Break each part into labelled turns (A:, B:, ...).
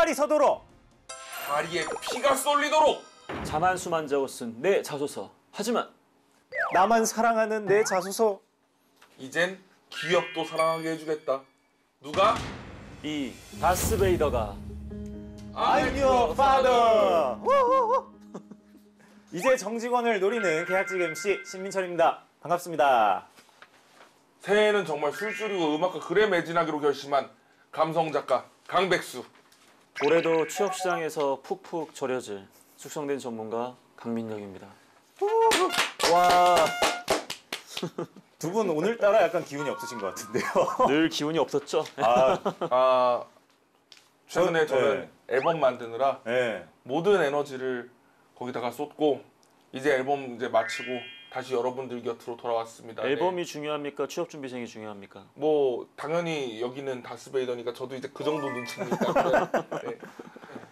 A: 뒷발이 서도록
B: 다리에 피가 쏠리도록
C: 자만수만 적어 쓴 내 자소서. 하지만
A: 나만 사랑하는 내 자소서.
B: 이젠 기업도 사랑하게 해주겠다. 누가?
C: 이 다스베이더가
A: I'm your father. 이제 정직원을 노리는 계약직 MC 신민철입니다. 반갑습니다.
B: 새해에는 정말 술줄이고 음악과 글에 매진하기로 결심한 감성작가 강백수.
C: 올해도 취업시장에서 푹푹 절여질 숙성된 전문가 강민혁입니다. 와,
A: 두 분 오늘따라 약간 기운이 없으신 것 같은데요.
C: 늘 기운이 없었죠?
B: 최근에 저는 앨범 만드느라
A: 네.
B: 모든 에너지를 거기다가 쏟고 이제 앨범 이제 마치고 다시 여러분들 곁으로 돌아왔습니다.
C: 앨범이
B: 네.
C: 중요합니까? 취업준비생이 중요합니까?
B: 뭐 당연히 여기는 다스베이더니까 저도 이제 그 정도 눈치입니다. 네.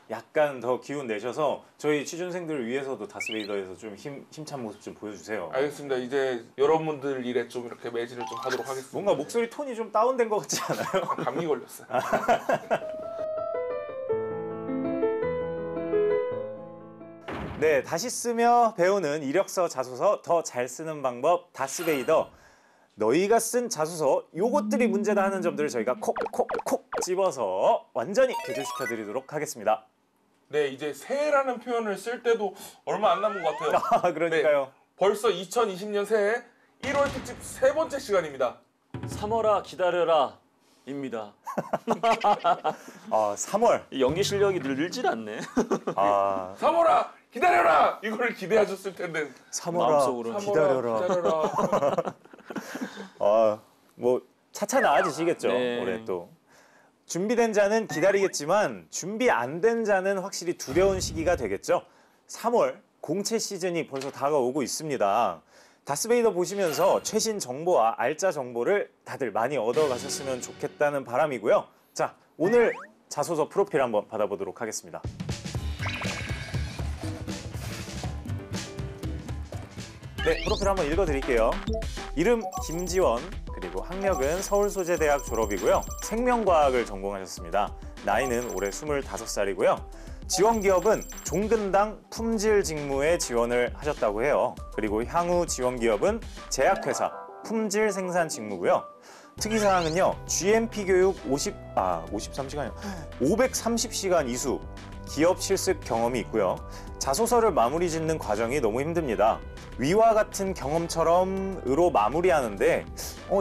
A: 약간 더 기운 내셔서 저희 취준생들을 위해서도 다스베이더에서 좀 힘찬 모습 좀 보여주세요.
B: 알겠습니다. 이제 여러분들 일에 좀 이렇게 매진을 좀 하도록 하겠습니다.
A: 뭔가 목소리 톤이 좀 다운된 것 같지 않아요?
B: 감기 걸렸어요.
A: 네, 다시 쓰며 배우는 이력서, 자소서 더 잘 쓰는 방법 다스베이더. 너희가 쓴 자소서 요것들이 문제다 하는 점들을 저희가 콕콕콕 집어서 완전히 개조시켜 드리도록 하겠습니다.
B: 네, 이제 새해라는 표현을 쓸 때도 얼마 안 남은 것 같아요.
A: 아, 그러니까요.
B: 네, 벌써 2020년 새해 1월 특집 세 번째 시간입니다.
C: 3월아 기다려라 입니다.
A: 3월.
C: 연기 실력이 늘질 않네.
B: 3월아 기다려라! 이걸 기대하셨을 텐데
A: 3월아
C: 마음속으로.
A: 기다려라. 뭐 차차 나아지시겠죠.
C: 네.
A: 올해 또. 준비된 자는 기다리겠지만 준비 안 된 자는 확실히 두려운 시기가 되겠죠. 3월 공채 시즌이 벌써 다가오고 있습니다. 다스베이더 보시면서 최신 정보와 알짜 정보를 다들 많이 얻어가셨으면 좋겠다는 바람이고요. 자, 오늘 자소서 프로필 한번 받아보도록 하겠습니다. 네, 프로필 한번 읽어드릴게요. 이름 김지원, 그리고 학력은 서울소재대학 졸업이고요. 생명과학을 전공하셨습니다. 나이는 올해 25살이고요. 지원 기업은 종근당 품질 직무에 지원을 하셨다고 해요. 그리고 향후 지원 기업은 제약회사 품질 생산 직무고요. 특이사항은요, GMP 교육 53시간이요. 530시간 이수, 기업 실습 경험이 있고요. 자소서를 마무리 짓는 과정이 너무 힘듭니다. 위와 같은 경험처럼으로 마무리하는데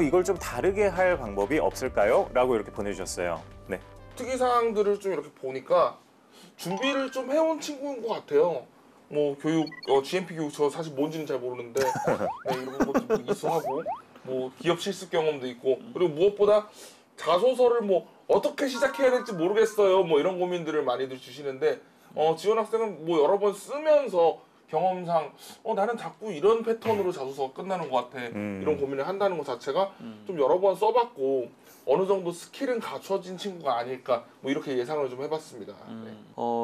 A: 이걸 좀 다르게 할 방법이 없을까요? 라고 이렇게 보내주셨어요. 네.
B: 특이사항들을 좀 이렇게 보니까 준비를 좀 해온 친구인 것 같아요. 뭐 교육, GMP 교육 저 사실 뭔지는 잘 모르는데 네, 이런 것도 이수하고 뭐 기업 실습 경험도 있고 그리고 무엇보다 자소서를 뭐 어떻게 시작해야 될지 모르겠어요. 뭐 이런 고민들을 많이들 주시는데 지원 학생은 뭐 여러 번 쓰면서 경험상 나는 자꾸 이런 패턴으로 자소서가 끝나는 것 같아. 이런 고민을 한다는 것 자체가 좀 여러 번 써봤고 어느 정도 스킬은 갖춰진 친구가 아닐까 뭐 이렇게 예상을 좀 해봤습니다. 네.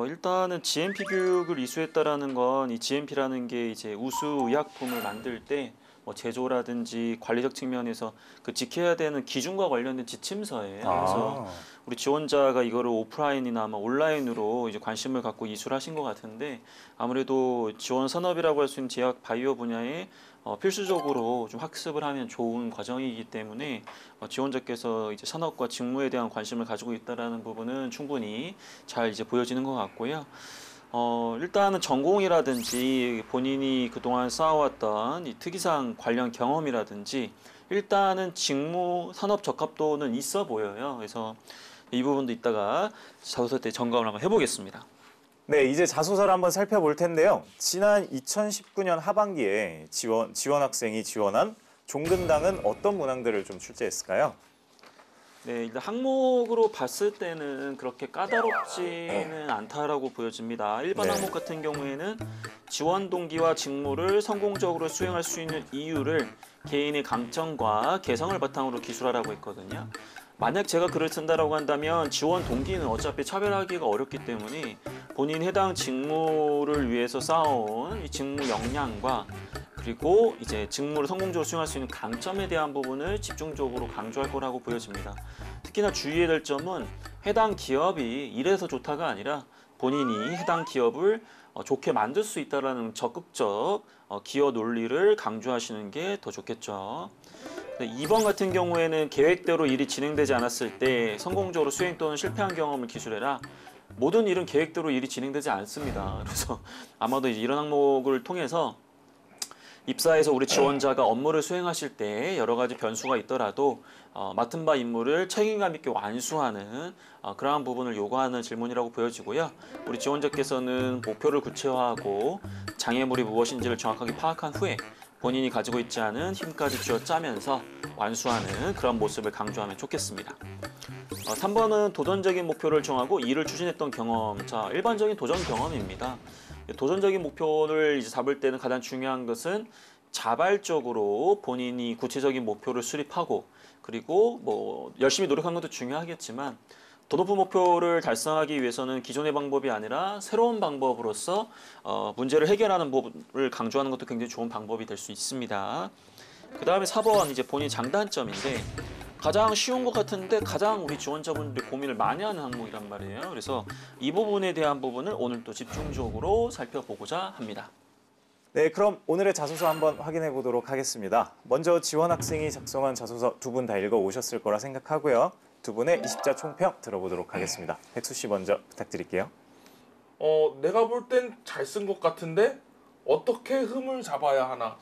C: 일단은 GMP 교육을 이수했다라는 건 이 GMP라는 게 이제 우수 의약품을 만들 때 뭐 제조라든지 관리적 측면에서 그 지켜야 되는 기준과 관련된 지침서예요. 그래서 우리 지원자가 이거를 오프라인이나 아마 온라인으로 이제 관심을 갖고 이수를 하신 것 같은데 아무래도 지원 산업이라고 할 수 있는 제약 바이오 분야에 필수적으로 좀 학습을 하면 좋은 과정이기 때문에 지원자께서 이제 산업과 직무에 대한 관심을 가지고 있다라는 부분은 충분히 잘 이제 보여지는 것 같고요. 일단은 전공이라든지 본인이 그동안 쌓아왔던 이 특이사항 관련 경험이라든지 일단은 직무 산업 적합도는 있어 보여요. 그래서 이 부분도 이따가 자소서 때 점검을 한번 해보겠습니다.
A: 네, 이제 자소서를 한번 살펴볼 텐데요. 지난 2019년 하반기에 지원 학생이 지원한 종근당은 어떤 문항들을 좀 출제했을까요?
C: 네, 일단 항목으로 봤을 때는 그렇게 까다롭지는 않다라고 보여집니다. 일반
A: 네.
C: 항목 같은 경우에는 지원 동기와 직무를 성공적으로 수행할 수 있는 이유를 개인의 강점과 개성을 바탕으로 기술하라고 했거든요. 만약 제가 글을 쓴다라고 한다면 지원 동기는 어차피 차별하기가 어렵기 때문에 본인 해당 직무를 위해서 쌓아온 이 직무 역량과 그리고 이제 직무를 성공적으로 수행할 수 있는 강점에 대한 부분을 집중적으로 강조할 거라고 보여집니다. 특히나 주의해야 될 점은 해당 기업이 이래서 좋다가 아니라 본인이 해당 기업을 좋게 만들 수 있다라는 적극적 기여 논리를 강조하시는 게 더 좋겠죠. 2번 같은 경우에는 계획대로 일이 진행되지 않았을 때 성공적으로 수행 또는 실패한 경험을 기술해라. 모든 일은 계획대로 일이 진행되지 않습니다. 그래서 아마도 이제 이런 항목을 통해서 입사해서 우리 지원자가 업무를 수행하실 때 여러 가지 변수가 있더라도 맡은 바 임무를 책임감 있게 완수하는 그러한 부분을 요구하는 질문이라고 보여지고요. 우리 지원자께서는 목표를 구체화하고 장애물이 무엇인지를 정확하게 파악한 후에 본인이 가지고 있지 않은 힘까지 쥐어짜면서 완수하는 그런 모습을 강조하면 좋겠습니다. 3번은 도전적인 목표를 정하고 이를 추진했던 경험. 자, 일반적인 도전 경험입니다. 도전적인 목표를 이제 잡을 때는 가장 중요한 것은 자발적으로 본인이 구체적인 목표를 수립하고 그리고 뭐 열심히 노력하는 것도 중요하겠지만 더 높은 목표를 달성하기 위해서는 기존의 방법이 아니라 새로운 방법으로서 문제를 해결하는 법을 강조하는 것도 굉장히 좋은 방법이 될 수 있습니다. 그 다음에 4번 이제 본인 장단점인데 가장 쉬운 것 같은데 가장 우리 지원자분들이 고민을 많이 하는 항목이란 말이에요. 그래서 이 부분에 대한 부분을 오늘 또 집중적으로 살펴보고자 합니다.
A: 네, 그럼 오늘의 자소서 한번 확인해 보도록 하겠습니다. 먼저 지원 학생이 작성한 자소서 두 분 다 읽어 오셨을 거라 생각하고요. 두 분의 20자 총평 들어보도록 하겠습니다. 백수 씨 먼저 부탁드릴게요.
B: 내가 볼 땐 잘 쓴 것 같은데 어떻게 흠을 잡아야 하나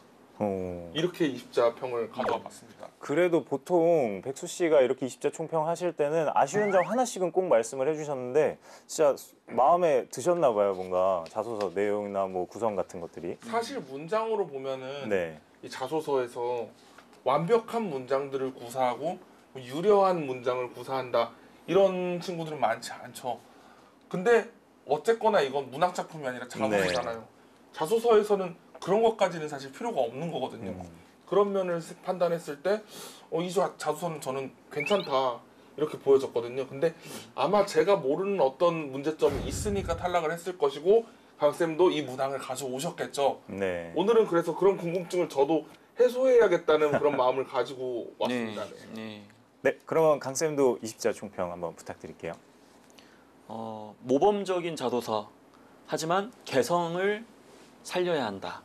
B: 이렇게 20자 평을 가져와 봤습니다.
A: 그래도 보통 백수 씨가 이렇게 20자 총평 하실 때는 아쉬운 점 하나씩은 꼭 말씀을 해주셨는데 진짜 마음에 드셨나 봐요. 뭔가 자소서 내용이나 뭐 구성 같은 것들이.
B: 사실 문장으로 보면은
A: 네.
B: 이 자소서에서 완벽한 문장들을 구사하고 유려한 문장을 구사한다 이런 친구들은 많지 않죠. 근데 어쨌거나 이건 문학 작품이 아니라 자소서잖아요. 자소서에서는 그런 것까지는 사실 필요가 없는 거거든요. 그런 면을 판단했을 때 이 자소서는 저는 괜찮다 이렇게 보여졌거든요. 근데 아마 제가 모르는 어떤 문제점이 있으니까 탈락을 했을 것이고 강쌤도 이 문항을 가져오셨겠죠.
A: 네.
B: 오늘은 그래서 그런 궁금증을 저도 해소해야겠다는 그런 마음을 가지고 왔습니다. 네.
A: 네, 그러면 강쌤도 20자 총평 한번 부탁드릴게요.
C: 모범적인 자소서 하지만 개성을 살려야 한다.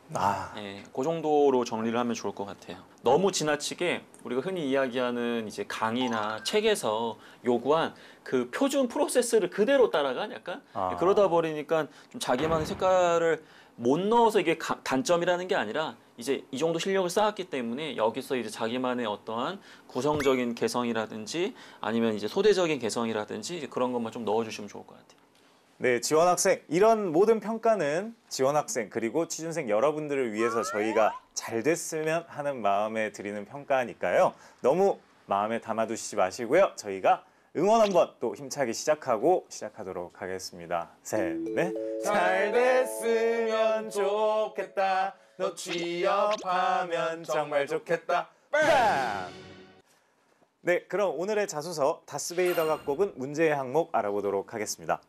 C: 그 정도로 정리를 하면 좋을 것 같아요. 너무 지나치게 우리가 흔히 이야기하는 이제 강의나 책에서 요구한 그 표준 프로세스를 그대로 따라간 약간 그러다 버리니까 좀 자기만의 색깔을 못 넣어서 이게 단점이라는 게 아니라 이제 이 정도 실력을 쌓았기 때문에 여기서 이제 자기만의 어떠한 구성적인 개성이라든지 아니면 이제 소대적인 개성이라든지 그런 것만 좀 넣어주시면 좋을 것 같아요.
A: 네, 지원학생 이런 모든 평가는 지원학생 그리고 취준생 여러분들을 위해서 저희가 잘 됐으면 하는 마음에 드리는 평가니까요. 너무 마음에 담아두시지 마시고요. 저희가 응원 한번 또 힘차게 시작하도록 하겠습니다. 셋, 넷. 잘 됐으면 좋겠다. 너 취업하면 정말 좋겠다. 빰! 네, 그럼 오늘의 자소서 다스베이더가 꼽은 문제의 항목 알아보도록 하겠습니다.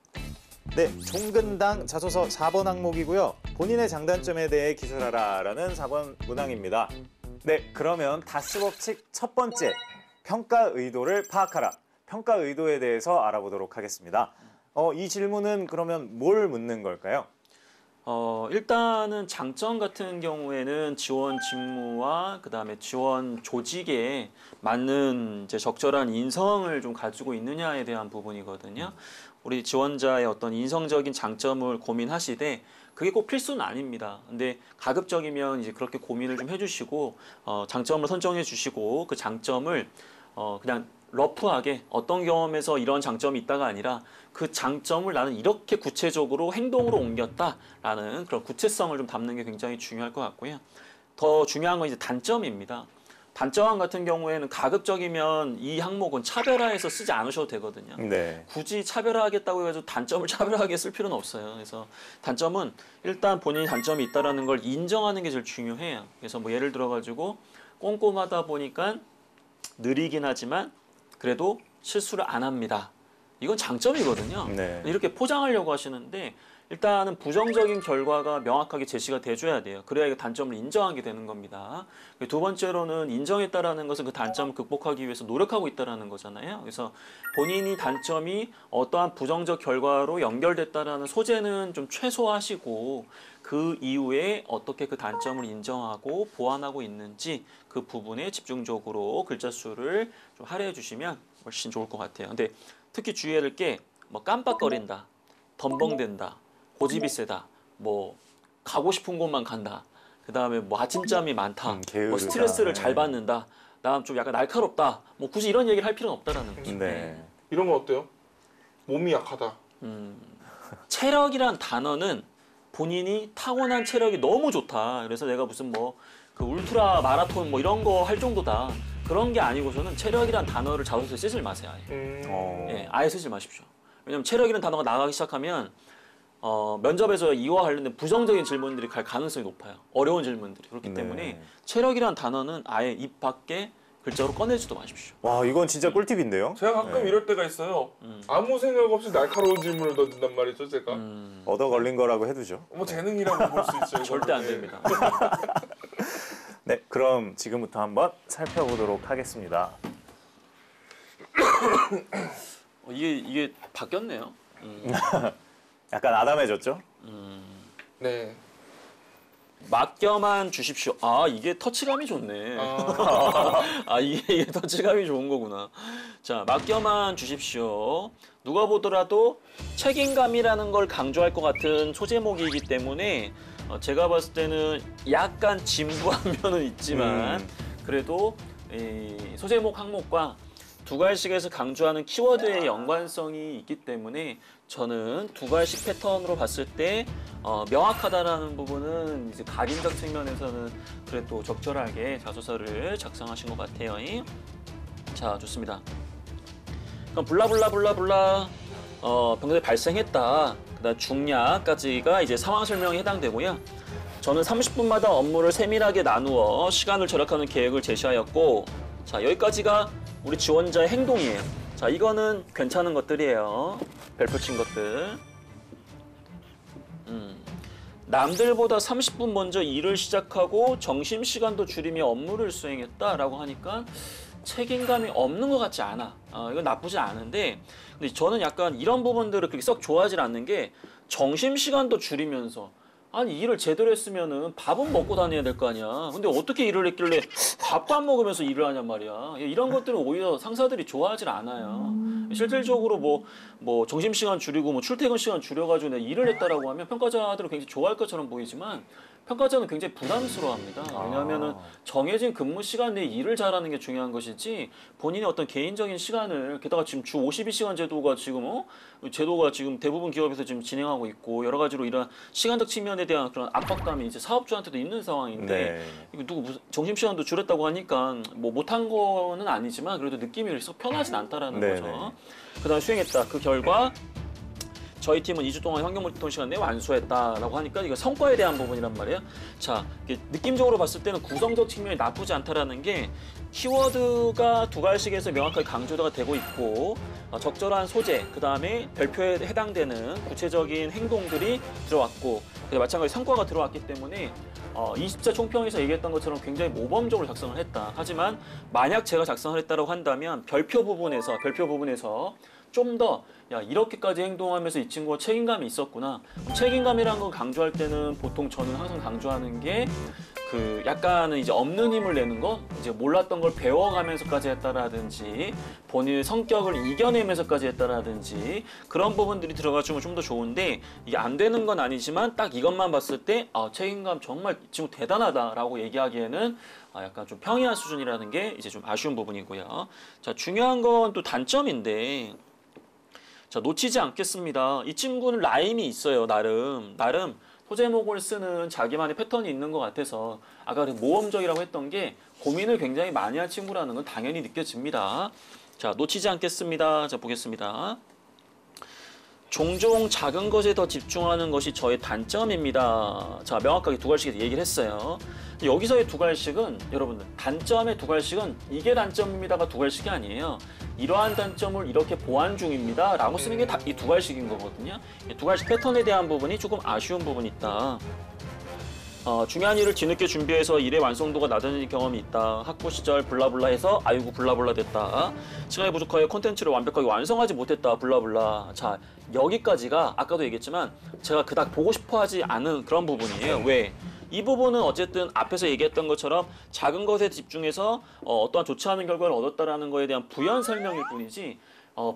A: 네, 종근당 자소서 4번 항목이고요. 본인의 장단점에 대해 기술하라라는 4번 문항입니다. 네, 그러면 다스 법칙 첫 번째, 평가 의도를 파악하라. 평가 의도에 대해서 알아보도록 하겠습니다. 이 질문은 그러면 뭘 묻는 걸까요?
C: 일단은 장점 같은 경우에는 지원 직무와 그다음에 지원 조직에 맞는 이제 적절한 인성을 좀 가지고 있느냐에 대한 부분이거든요. 우리 지원자의 어떤 인성적인 장점을 고민하시되 그게 꼭 필수는 아닙니다. 근데 가급적이면 이제 그렇게 고민을 좀 해주시고 장점을 선정해 주시고 그 장점을 그냥 러프하게 어떤 경험에서 이런 장점이 있다가 아니라 그 장점을 나는 이렇게 구체적으로 행동으로 옮겼다라는 그런 구체성을 좀 담는 게 굉장히 중요할 것 같고요. 더 중요한 건 이제 단점입니다. 단점 같은 경우에는 가급적이면 이 항목은 차별화해서 쓰지 않으셔도 되거든요.
A: 네.
C: 굳이 차별화하겠다고 해가지고 단점을 차별화하게 쓸 필요는 없어요. 그래서 단점은 일단 본인이 단점이 있다라는 걸 인정하는 게 제일 중요해요. 그래서 뭐 예를 들어가지고 꼼꼼하다 보니까 느리긴 하지만 그래도 실수를 안 합니다. 이건 장점이거든요.
A: 네.
C: 이렇게 포장하려고 하시는데 일단은 부정적인 결과가 명확하게 제시가 돼줘야 돼요. 그래야 그 단점을 인정하게 되는 겁니다. 두 번째로는 인정했다라는 것은 그 단점을 극복하기 위해서 노력하고 있다라는 거잖아요. 그래서 본인이 단점이 어떠한 부정적 결과로 연결됐다라는 소재는 좀 최소화하시고 그 이후에 어떻게 그 단점을 인정하고 보완하고 있는지 그 부분에 집중적으로 글자 수를 좀 할애해 주시면 훨씬 좋을 것 같아요. 근데 특히 주의해야 될 게 뭐 깜빡거린다, 덤벙댄다, 고집이 세다, 뭐 가고 싶은 곳만 간다, 그 다음에 뭐 아침잠이 많다,
A: 게으르다.
C: 뭐 스트레스를 잘
A: 네.
C: 받는다, 다음 좀 약간 날카롭다, 뭐 굳이 이런 얘기를 할 필요는 없다라는 거죠.
A: 네.
B: 이런 건 어때요? 몸이 약하다.
C: 체력이란 단어는 본인이 타고난 체력이 너무 좋다. 그래서 내가 무슨 뭐 그 울트라 마라톤 뭐 이런 거 할 정도다. 그런 게 아니고서는 체력이란 단어를 자소서에 쓰질 마세요. 아예. 예, 아예 쓰지 마십시오. 왜냐면 체력이라는 단어가 나가기 시작하면 면접에서 이와 관련된 부정적인 질문들이 갈 가능성이 높아요. 어려운 질문들이. 그렇기
A: 네.
C: 때문에 체력이라는 단어는 아예 입 밖에 글자로 꺼내지도 마십시오.
A: 와, 이건 진짜 꿀팁인데요.
B: 제가 가끔
A: 네.
B: 이럴 때가 있어요. 아무 생각 없이 날카로운 질문을 던진단 말이죠, 제가.
A: 얻어 걸린 거라고 해두죠.
B: 뭐 재능이라고 볼 수 있어요.
C: 절대 안
B: 이거는.
C: 됩니다.
A: 네, 그럼 지금부터 한번 살펴보도록 하겠습니다.
C: 이게 바뀌었네요.
A: 약간 아담해졌죠?
B: 네.
C: 맡겨만 주십시오. 아, 이게 터치감이 좋네. 아, 이게 터치감이 좋은 거구나. 자, 맡겨만 주십시오. 누가 보더라도 책임감이라는 걸 강조할 것 같은 소제목이기 때문에 제가 봤을 때는 약간 진부한 면은 있지만 그래도 이 소제목 항목과 두 갈식에서 강조하는 키워드의 연관성이 있기 때문에 저는 두 갈식 패턴으로 봤을 때 명확하다라는 부분은 이제 각인적 측면에서는 그래도 적절하게 자소서를 작성하신 것 같아요. 자, 좋습니다. 그럼 블라블라블라블라 병력이 발생했다. 그다음 중략까지가 이제 상황 설명에 해당되고요. 저는 30분마다 업무를 세밀하게 나누어 시간을 절약하는 계획을 제시하였고, 자, 여기까지가 우리 지원자의 행동이에요. 자, 이거는 괜찮은 것들이에요. 별표 친 것들. 남들보다 30분 먼저 일을 시작하고 점심시간도 줄이며 업무를 수행했다라고 하니까 책임감이 없는 것 같지 않아. 이건 나쁘지 않은데, 근데 저는 약간 이런 부분들을 그렇게 썩 좋아하지 않는 게 점심시간도 줄이면서 아니 일을 제대로 했으면은 밥은 먹고 다녀야 될 거 아니야. 근데 어떻게 일을 했길래 밥도 안 먹으면서 일을 하냔 말이야. 이런 것들은 오히려 상사들이 좋아하질 않아요. 실질적으로 뭐 점심시간 줄이고 뭐 출퇴근 시간 줄여가지고 내가 일을 했다라고 하면 평가자들은 굉장히 좋아할 것처럼 보이지만 평가자는 굉장히 부담스러워합니다. 왜냐하면은 정해진 근무 시간 내에 일을 잘하는 게 중요한 것이지 본인의 어떤 개인적인 시간을 게다가 지금 주 52시간 제도가 지금 대부분 기업에서 지금 진행하고 있고 여러 가지로 이런 시간적 측면에 대한 그런 압박감이 이제 사업주한테도 있는 상황인데
A: 네.
C: 이거 누구 무슨 점심시간도 줄였다고 하니까 뭐 못한 거는 아니지만 그래도 느낌이 그래서 편하진 않다라는
A: 네네.
C: 거죠. 그다음에 수행했다. 그 결과 저희 팀은 2주 동안 환경몰이통 시간 내에 완수했다라고 하니까 이거 성과에 대한 부분이란 말이에요. 자, 이게 느낌적으로 봤을 때는 구성적 측면이 나쁘지 않다라는 게 키워드가 두 갈식에서 명확하게 강조가 되고 있고 적절한 소재, 그 다음에 별표에 해당되는 구체적인 행동들이 들어왔고 마찬가지 성과가 들어왔기 때문에 20자 총평에서 얘기했던 것처럼 굉장히 모범적으로 작성을 했다. 하지만 만약 제가 작성을 했다고 한다면 별표 부분에서 좀 더 야 이렇게까지 행동하면서 이 친구가 책임감이 있었구나. 책임감이라는 걸 강조할 때는 보통 저는 항상 강조하는 게 그 약간은 이제 없는 힘을 내는 거, 이제 몰랐던 걸 배워가면서까지 했다라든지 본인의 성격을 이겨내면서까지 했다라든지 그런 부분들이 들어가주면 좀 더 좋은데 이게 안 되는 건 아니지만 딱 이것만 봤을 때 책임감 정말 이 친구 대단하다라고 얘기하기에는 약간 좀 평이한 수준이라는 게 이제 좀 아쉬운 부분이고요. 자, 중요한 건 또 단점인데. 자, 놓치지 않겠습니다. 이 친구는 라임이 있어요. 나름 소제목을 쓰는 자기만의 패턴이 있는 것 같아서 아까 모험적이라고 했던 게 고민을 굉장히 많이 한 친구라는 건 당연히 느껴집니다. 자, 놓치지 않겠습니다. 자, 보겠습니다. 종종 작은 것에 더 집중하는 것이 저의 단점입니다. 자, 명확하게 두 갈씩 얘기를 했어요. 여기서의 두 갈씩은 여러분들 단점의 두 갈씩은 이게 단점입니다가 두 갈씩이 아니에요. 이러한 단점을 이렇게 보완 중입니다 라고 쓰는 게 이 두 갈씩인 거거든요. 이 두 갈씩 패턴에 대한 부분이 조금 아쉬운 부분이 있다. 중요한 일을 뒤늦게 준비해서 일의 완성도가 낮은 경험이 있다. 학부 시절 블라블라 해서 아이고 블라블라 됐다. 시간이 부족하여 콘텐츠를 완벽하게 완성하지 못했다. 블라블라. 자, 여기까지가 아까도 얘기했지만 제가 그닥 보고 싶어 하지 않은 그런 부분이에요. 왜? 이 부분은 어쨌든 앞에서 얘기했던 것처럼 작은 것에 집중해서 어떠한 좋지 않은 결과를 얻었다라는 거에 대한 부연 설명일 뿐이지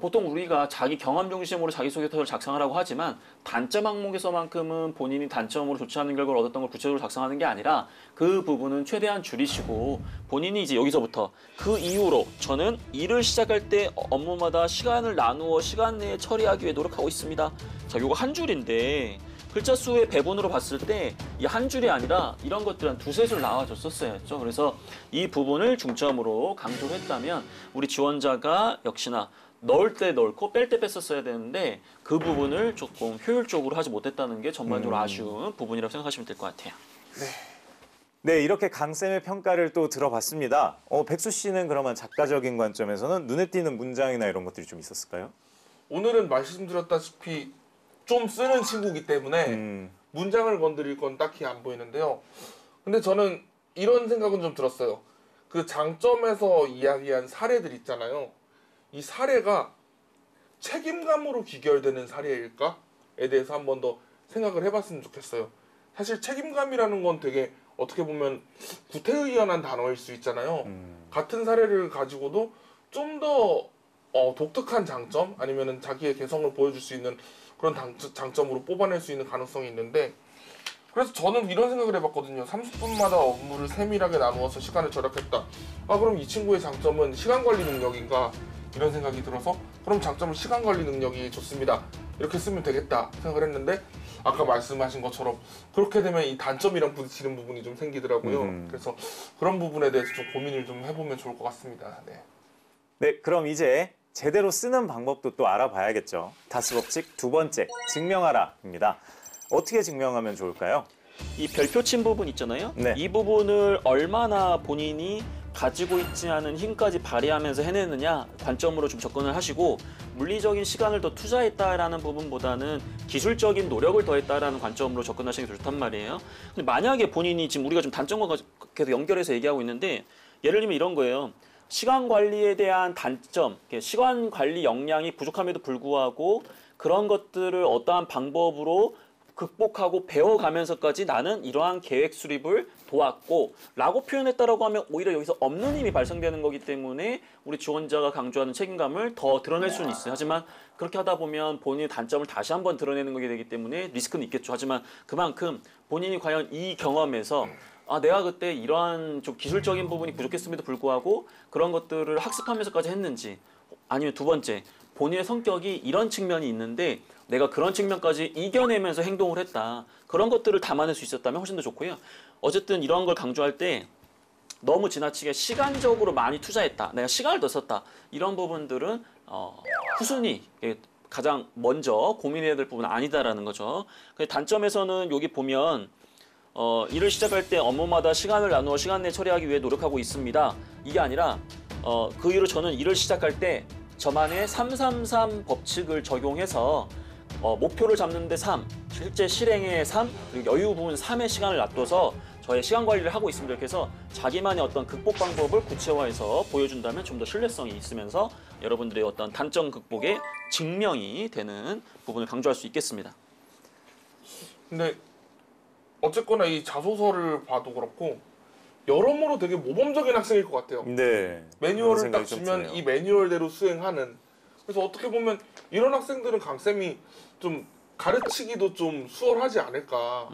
C: 보통 우리가 자기 경험 중심으로 자기소개서를 작성하라고 하지만 단점 항목에서만큼은 본인이 단점으로 좋지 않은 결과를 얻었던 걸 구체적으로 작성하는 게 아니라 그 부분은 최대한 줄이시고 본인이 이제 여기서부터 그 이후로 저는 일을 시작할 때 업무마다 시간을 나누어 시간 내에 처리하기 위해 노력하고 있습니다. 자, 요거 한 줄인데 글자 수의 배분으로 봤을 때 이 한 줄이 아니라 이런 것들 한 두세 줄 나와줬었어야죠. 그래서 이 부분을 중점으로 강조를 했다면 우리 지원자가 역시나 넣을 때 넣고 뺄 때 뺐었어야 되는데 그 부분을 조금 효율적으로 하지 못했다는 게 전반적으로 아쉬운 부분이라고 생각하시면 될 것 같아요.
A: 네, 이렇게 강쌤의 평가를 또 들어봤습니다. 백수 씨는 그러면 작가적인 관점에서는 눈에 띄는 문장이나 이런 것들이 좀 있었을까요?
B: 오늘은 말씀드렸다시피 좀 쓰는 친구이기 때문에 문장을 건드릴 건 딱히 안 보이는데요. 근데 저는 이런 생각은 좀 들었어요. 그 장점에서 이야기한 사례들 있잖아요. 이 사례가 책임감으로 귀결되는 사례일까에 대해서 한 번 더 생각을 해봤으면 좋겠어요. 사실 책임감이라는 건 되게 어떻게 보면 구태의연한 단어일 수 있잖아요. 같은 사례를 가지고도 좀 더 독특한 장점 아니면은 자기의 개성을 보여줄 수 있는 그런 장점으로 뽑아낼 수 있는 가능성이 있는데 그래서 저는 이런 생각을 해봤거든요. 30분마다 업무를 세밀하게 나누어서 시간을 절약했다. 그럼 이 친구의 장점은 시간관리 능력인가? 이런 생각이 들어서 그럼 장점은 시간관리 능력이 좋습니다. 이렇게 쓰면 되겠다 생각을 했는데 아까 말씀하신 것처럼 그렇게 되면 이 단점이랑 부딪히는 부분이 좀 생기더라고요. 그래서 그런 부분에 대해서 좀 고민을 좀 해보면 좋을 것 같습니다. 네.
A: 네, 그럼 이제 제대로 쓰는 방법도 또 알아봐야겠죠. 다스 법칙 두 번째, 증명하라입니다. 어떻게 증명하면 좋을까요?
C: 이 별표 친 부분 있잖아요.
A: 네.
C: 이 부분을 얼마나 본인이 가지고 있지 않은 힘까지 발휘하면서 해내느냐 관점으로 좀 접근을 하시고 물리적인 시간을 더 투자했다라는 부분보다는 기술적인 노력을 더했다라는 관점으로 접근하시는 게 좋단 말이에요. 근데 만약에 본인이 지금 우리가 좀 단점과 계속 연결해서 얘기하고 있는데 예를 들면 이런 거예요. 시간 관리에 대한 단점, 시간 관리 역량이 부족함에도 불구하고 그런 것들을 어떠한 방법으로 극복하고 배워가면서까지 나는 이러한 계획 수립을 도왔고 라고 표현했다라고 하면 오히려 여기서 없는 힘이 발생되는 거기 때문에 우리 지원자가 강조하는 책임감을 더 드러낼 수는 있어요. 하지만 그렇게 하다 보면 본인의 단점을 다시 한번 드러내는 거게 되기 때문에 리스크는 있겠죠. 하지만 그만큼 본인이 과연 이 경험에서 내가 그때 이러한 좀 기술적인 부분이 부족했음에도 불구하고 그런 것들을 학습하면서까지 했는지 아니면 두 번째 본인의 성격이 이런 측면이 있는데 내가 그런 측면까지 이겨내면서 행동을 했다. 그런 것들을 담아낼 수 있었다면 훨씬 더 좋고요. 어쨌든 이런 걸 강조할 때 너무 지나치게 시간적으로 많이 투자했다. 내가 시간을 더 썼다. 이런 부분들은 후순위 가장 먼저 고민해야 될 부분은 아니다라는 거죠. 단점에서는 여기 보면 일을 시작할 때 업무마다 시간을 나누어 시간 내에 처리하기 위해 노력하고 있습니다. 이게 아니라 그 이후로 저는 일을 시작할 때 저만의 333 법칙을 적용해서 목표를 잡는데 3, 실제 실행에 3, 그리고 여유 부분 3의 시간을 놔둬서 저의 시간 관리를 하고 있습니다. 이렇게 해서 자기만의 어떤 극복 방법을 구체화해서 보여준다면 좀 더 신뢰성이 있으면서 여러분들의 어떤 단점 극복에 증명이 되는 부분을 강조할 수 있겠습니다.
B: 근데 어쨌거나 이 자소서를 봐도 그렇고 여러모로 되게 모범적인 학생일 것 같아요.
A: 네.
B: 매뉴얼을 딱 주면 이 매뉴얼대로 수행하는. 그래서 어떻게 보면 이런 학생들은 강쌤이 좀 가르치기도 좀 수월하지 않을까.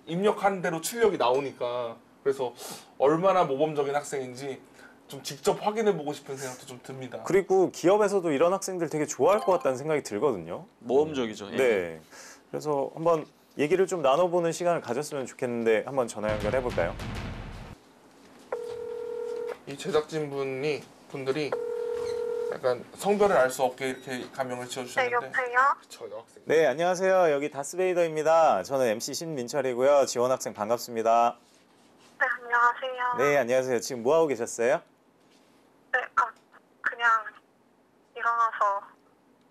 B: 입력한 대로 출력이 나오니까. 그래서 얼마나 모범적인 학생인지 좀 직접 확인해보고 싶은 생각도 좀 듭니다.
A: 그리고 기업에서도 이런 학생들 되게 좋아할 것 같다는 생각이 들거든요.
C: 모험적이죠. 예.
A: 네. 그래서 한번 얘기를 좀 나눠보는 시간을 가졌으면 좋겠는데 한번 전화 연결해볼까요?
B: 이 제작진 분들이 약간 성별을 알 수 없게 이렇게 가명을
D: 네,
B: 지어주셨는데.
D: 여보세요?
B: 저 여학생.
A: 네, 안녕하세요. 여기 다스베이더입니다. 저는 MC 신민철이고요. 지원 학생 반갑습니다.
D: 네, 안녕하세요.
A: 네, 안녕하세요. 지금 뭐 하고 계셨어요?
D: 네, 그냥 일어나서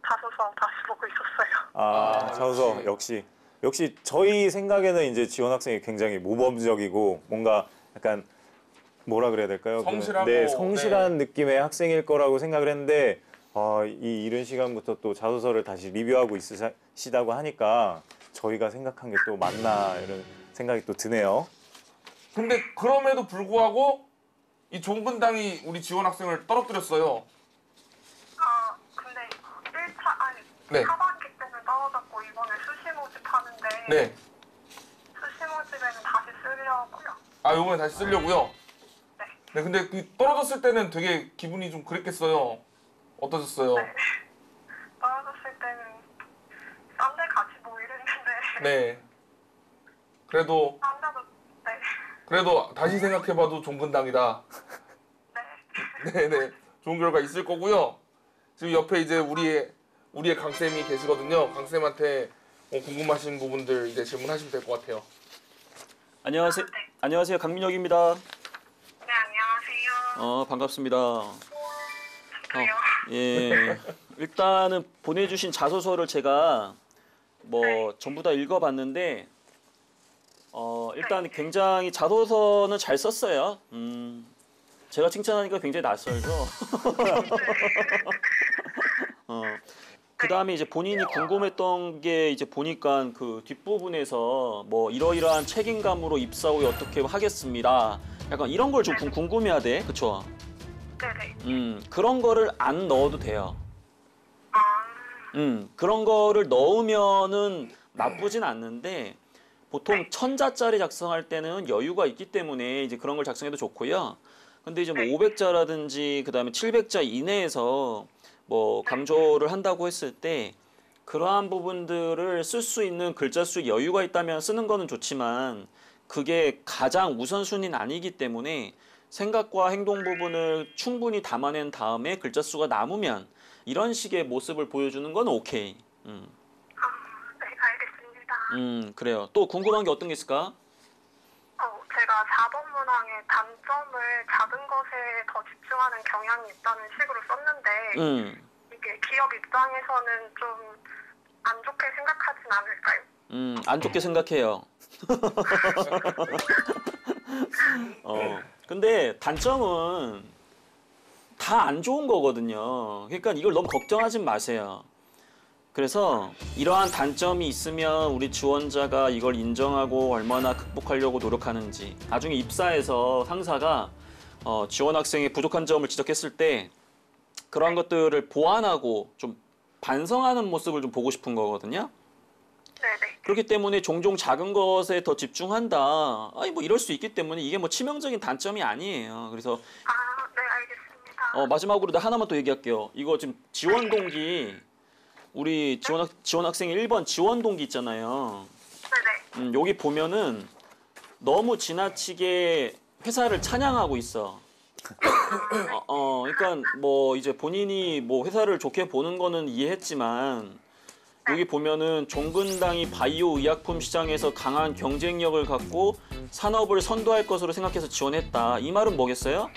D: 자소서 다시 보고 있었어요.
A: 아, 자소서 역시 저희 생각에는 이제 지원 학생이 굉장히 모범적이고 뭔가 약간 뭐라 그래야 될까요?
B: 성실하고,
A: 네, 성실한 느낌의 학생일 거라고 생각을 했는데 이 이른 시간부터 또 자소서를 다시 리뷰하고 있으시다고 하니까 저희가 생각한 게 또 맞나 이런 생각이 또 드네요.
B: 근데 그럼에도 불구하고 이 종근당이 우리 지원 학생을 떨어뜨렸어요.
D: 근데 1차,
B: 네.
D: 4학기 때는 떨어졌고 이번에 수시 모집하는데
B: 네.
D: 수시 모집에는 다시 쓰려고요.
B: 아, 요번에 다시 쓰려고요?
D: 네.
B: 네, 근데 그 떨어졌을 때는 되게 기분이 좀 그랬겠어요. 어떠셨어요?
D: 네. 떨어졌을 때는 딴 데 같이 뭐 이랬는데
B: 네. 그래도
D: 딴 데도 네.
B: 그래도 다시 생각해봐도 종근당이다.
D: 네.
B: 네네. 좋은 결과 있을 거고요. 지금 옆에 이제 우리의 강쌤이 계시거든요. 강쌤한테 궁금하신 부분들 이제 질문하시면 될 것 같아요.
C: 안녕하세요.
D: 네.
C: 안녕하세요. 강민혁입니다.
D: 네, 안녕하세요.
C: 반갑습니다.
D: 저요.
C: 예. 일단은 보내주신 자소서를 제가 뭐 전부 다 읽어봤는데 일단 굉장히 자소서는 잘 썼어요. 제가 칭찬하니까 굉장히 낯설죠. 그다음에 이제 본인이 궁금했던 게 이제 보니까 그 뒷부분에서 뭐 이러이러한 책임감으로 입사 후에 어떻게 하겠습니다. 약간 이런 걸 좀 궁금해하대. 그쵸?
D: 네네.
C: 그런 거를 안 넣어도 돼요.
D: 아,
C: 그런 거를 넣으면은 나쁘진 않는데 보통 1000자짜리 작성할 때는 여유가 있기 때문에 이제 그런 걸 작성해도 좋고요. 근데 이제 뭐 500자라든지 그다음에 700자 이내에서 뭐 강조를 한다고 했을 때 그러한 부분들을 쓸 수 있는 글자 수 여유가 있다면 쓰는 거는 좋지만 그게 가장 우선순위는 아니기 때문에 생각과 행동 부분을 충분히 담아낸 다음에 글자 수가 남으면 이런 식의 모습을 보여주는 건 오케이.
D: 네, 알겠습니다.
C: 그래요. 또 궁금한 게 어떤 게 있을까?
D: 제가 4번 문항의 단점을 작은 것에 더 집중하는 경향이 있다는 식으로 썼는데 이게 기업 입장에서는 좀 안 좋게 생각하진 않을까요?
C: 안 좋게 생각해요. 근데 단점은 다 안 좋은 거거든요. 그러니까 이걸 너무 걱정하지 마세요. 그래서 이러한 단점이 있으면 우리 지원자가 이걸 인정하고 얼마나 극복하려고 노력하는지 나중에 입사해서 상사가 지원 학생의 부족한 점을 지적했을 때 그러한 것들을 보완하고 좀 반성하는 모습을 좀 보고 싶은 거거든요.
D: 네네.
C: 그렇기 때문에 종종 작은 것에 더 집중한다. 아니 뭐 이럴 수 있기 때문에 이게 뭐 치명적인 단점이 아니에요. 그래서
D: 네, 알겠습니다.
C: 마지막으로 나 하나만 더 얘기할게요. 이거 지금 지원 동기 우리 지원 학생 1번 지원 동기 있잖아요.
D: 네네.
C: 여기 보면은 너무 지나치게 회사를 찬양하고 있어. 그러니까 뭐 이제 본인이 뭐 회사를 좋게 보는 거는 이해했지만 여기 보면은 종근당이 바이오 의약품 시장에서 강한 경쟁력을 갖고 산업을 선도할 것으로 생각해서 지원했다. 이 말은 뭐겠어요?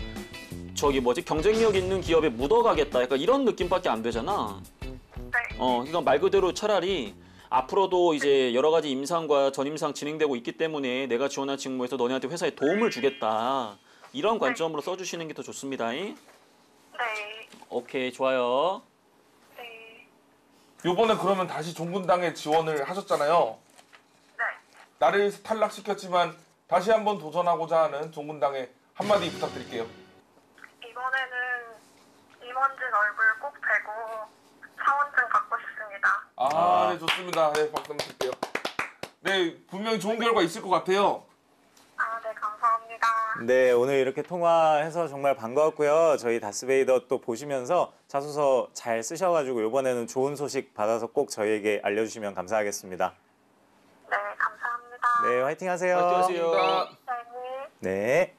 C: 저기 뭐지 경쟁력 있는 기업에 묻어가겠다. 약간 이런 느낌밖에 안 되잖아.
D: 네.
C: 그러니까 말 그대로 차라리 앞으로도 이제 여러 가지 임상과 전임상 진행되고 있기 때문에 내가 지원한 직무에서 너네한테 회사에 도움을 주겠다. 이런 관점으로 써주시는 게 더 좋습니다.
D: 네.
C: 오케이, 좋아요.
D: 네.
B: 요번에 그러면 다시 종근당에 지원을 하셨잖아요.
D: 네.
B: 나를 탈락시켰지만 다시 한번 도전하고자 하는 종근당에 한마디 부탁드릴게요.
D: 이번에는 임원진 얼굴 꼭 뵈고 사원증 받고 싶습니다.
B: 네, 좋습니다. 네, 박수 한번 드릴게요. 네, 분명히 좋은 결과 있을 것 같아요.
D: 네, 감사합니다.
A: 네, 오늘 이렇게 통화해서 정말 반가웠고요. 저희 다스베이더 또 보시면서 자소서 잘 쓰셔가지고 이번에는 좋은 소식 받아서 꼭 저희에게 알려주시면 감사하겠습니다.
D: 네, 감사합니다.
A: 네, 화이팅 하세요.
C: 화이팅 하세요.
B: 감사합니다.
D: 네.
A: 네.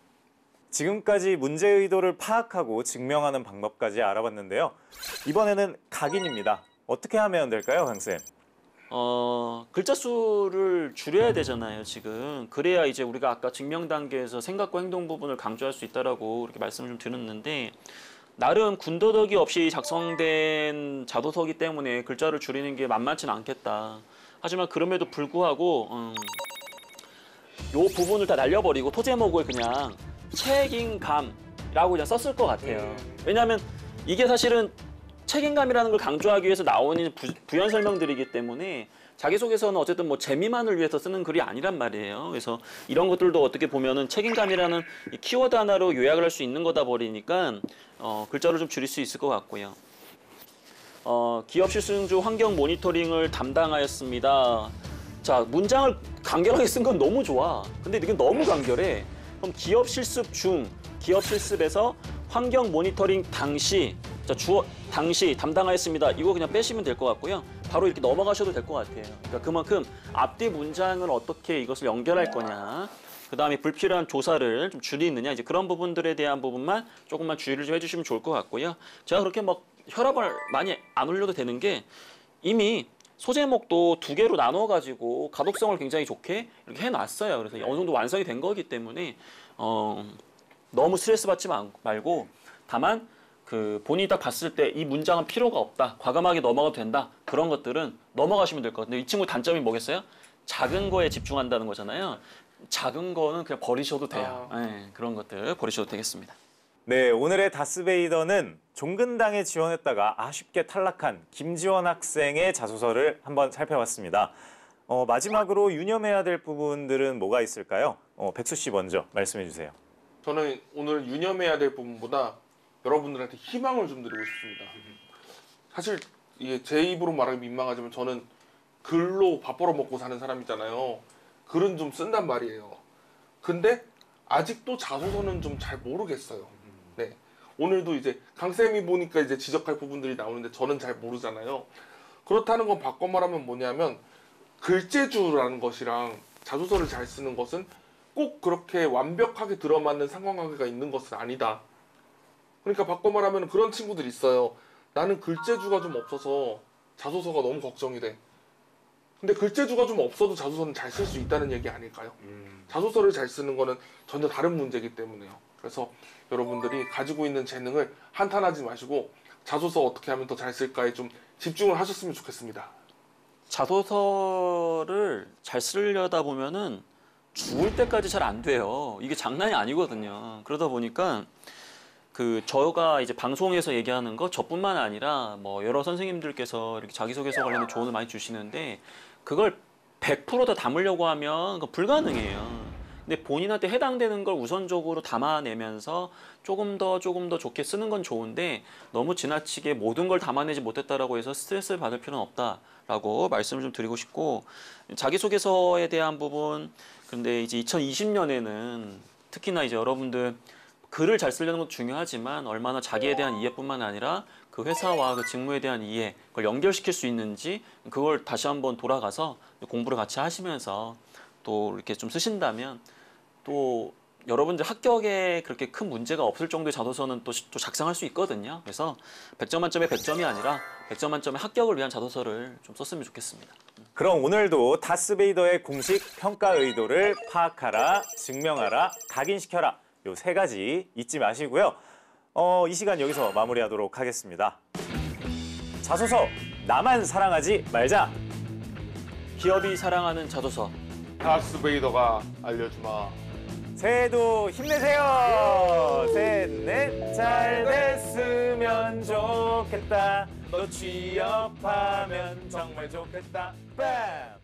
A: 지금까지 문제 의도를 파악하고 증명하는 방법까지 알아봤는데요. 이번에는 각인입니다. 어떻게 하면 될까요, 강쌤?
C: 글자 수를 줄여야 되잖아요, 지금. 그래야 이제 우리가 아까 증명 단계에서 생각과 행동 부분을 강조할 수 있다라고 이렇게 말씀을 좀 드렸는데, 나름 군더더기 없이 작성된 자도서기 때문에 글자를 줄이는 게 만만치는 않겠다. 하지만 그럼에도 불구하고 요 부분을 다 날려버리고 토제목을 그냥 책임감이라고 그냥 썼을 것 같아요. 왜냐하면 이게 사실은 책임감이라는 걸 강조하기 위해서 나오는 부연 설명들이기 때문에 자기소개서는 어쨌든 뭐 재미만을 위해서 쓰는 글이 아니란 말이에요. 그래서 이런 것들도 어떻게 보면은 책임감이라는 이 키워드 하나로 요약을 할 수 있는 거다 버리니까 글자를 좀 줄일 수 있을 것 같고요. 기업 실승주 환경 모니터링을 담당하였습니다. 자, 문장을 간결하게 쓴 건 너무 좋아. 근데 이게 너무 간결해. 그럼 기업 실습 중, 기업 실습에서 환경 모니터링 당시, 자, 당시 담당하였습니다. 이거 그냥 빼시면 될 것 같고요. 바로 이렇게 넘어가셔도 될 것 같아요. 그러니까 그만큼 앞뒤 문장을 어떻게 이것을 연결할 거냐, 그 다음에 불필요한 조사를 좀 줄이느냐, 이제 그런 부분들에 대한 부분만 조금만 주의를 좀 해주시면 좋을 것 같고요. 제가 그렇게 막 혈압을 많이 안 올려도 되는 게 이미 소제목도 2개로 나눠가지고 가독성을 굉장히 좋게 이렇게 해놨어요. 그래서 어느 정도 완성이 된 거기 때문에 너무 스트레스 받지 말고, 다만 그 본인이 딱 봤을 때 이 문장은 필요가 없다, 과감하게 넘어가도 된다, 그런 것들은 넘어가시면 될 것 같아요. 이 친구 단점이 뭐겠어요? 작은 거에 집중한다는 거잖아요. 작은 거는 그냥 버리셔도 돼요. 네, 그런 것들 버리셔도 되겠습니다.
A: 네, 오늘의 다스베이더는 종근당에 지원했다가 아쉽게 탈락한 김지원 학생의 자소서를 한번 살펴봤습니다. 마지막으로 유념해야 될 부분들은 뭐가 있을까요? 백수 씨 먼저 말씀해 주세요.
B: 저는 오늘 유념해야 될 부분보다 여러분들한테 희망을 좀 드리고 싶습니다. 사실 이게 제 입으로 말하기 민망하지만 저는 글로 밥 벌어 먹고 사는 사람이잖아요. 글은 좀 쓴단 말이에요. 근데 아직도 자소서는 좀 잘 모르겠어요. 네. 오늘도 이제 강쌤이 보니까 이제 지적할 부분들이 나오는데 저는 잘 모르잖아요. 그렇다는 건 바꿔 말하면 뭐냐면, 글재주라는 것이랑 자소서를 잘 쓰는 것은 꼭 그렇게 완벽하게 들어맞는 상관관계가 있는 것은 아니다. 그러니까 바꿔 말하면 그런 친구들이 있어요. 나는 글재주가 좀 없어서 자소서가 너무 걱정이 돼. 근데 글재주가 좀 없어도 자소서는 잘 쓸 수 있다는 얘기 아닐까요? 자소서를 잘 쓰는 거는 전혀 다른 문제이기 때문에요. 그래서 여러분들이 가지고 있는 재능을 한탄하지 마시고 자소서 어떻게 하면 더 잘 쓸까에 좀 집중을 하셨으면 좋겠습니다.
C: 자소서를 잘 쓰려다 보면은 죽을 때까지 잘 안 돼요. 이게 장난이 아니거든요. 그러다 보니까 저가 이제 방송에서 얘기하는 거 저뿐만 아니라 뭐 여러 선생님들께서 이렇게 자기소개서 관련된 조언을 많이 주시는데, 그걸 100% 다 담으려고 하면 그건 불가능해요. 근데 본인한테 해당되는 걸 우선적으로 담아내면서 조금 더 좋게 쓰는 건 좋은데, 너무 지나치게 모든 걸 담아내지 못했다라고 해서 스트레스를 받을 필요는 없다라고 말씀을 좀 드리고 싶고, 자기소개서에 대한 부분, 근데 이제 2020년에는 특히나 이제 여러분들 글을 잘 쓰려는 것도 중요하지만 얼마나 자기에 대한 이해뿐만 아니라 그 회사와 그 직무에 대한 이해, 그걸 연결시킬 수 있는지, 그걸 다시 한번 돌아가서 공부를 같이 하시면서 또 이렇게 좀 쓰신다면, 또 여러분들 합격에 그렇게 큰 문제가 없을 정도의 자소서는 또 작성할 수 있거든요. 그래서 100점 만점에 100점이 아니라 100점 만점의 합격을 위한 자소서를 좀 썼으면 좋겠습니다.
A: 그럼 오늘도 다스베이더의 공식 평가 의도를 파악하라, 증명하라, 각인시켜라, 요 3가지 잊지 마시고요. 이 시간 여기서 마무리하도록 하겠습니다. 자소서, 나만 사랑하지 말자.
C: 기업이 사랑하는 자소서.
B: 다스베이더가 알려주마.
A: 새해도 힘내세요. 셋, 넷, 잘 됐으면 좋겠다. 너 취업하면 정말 좋겠다. 빰!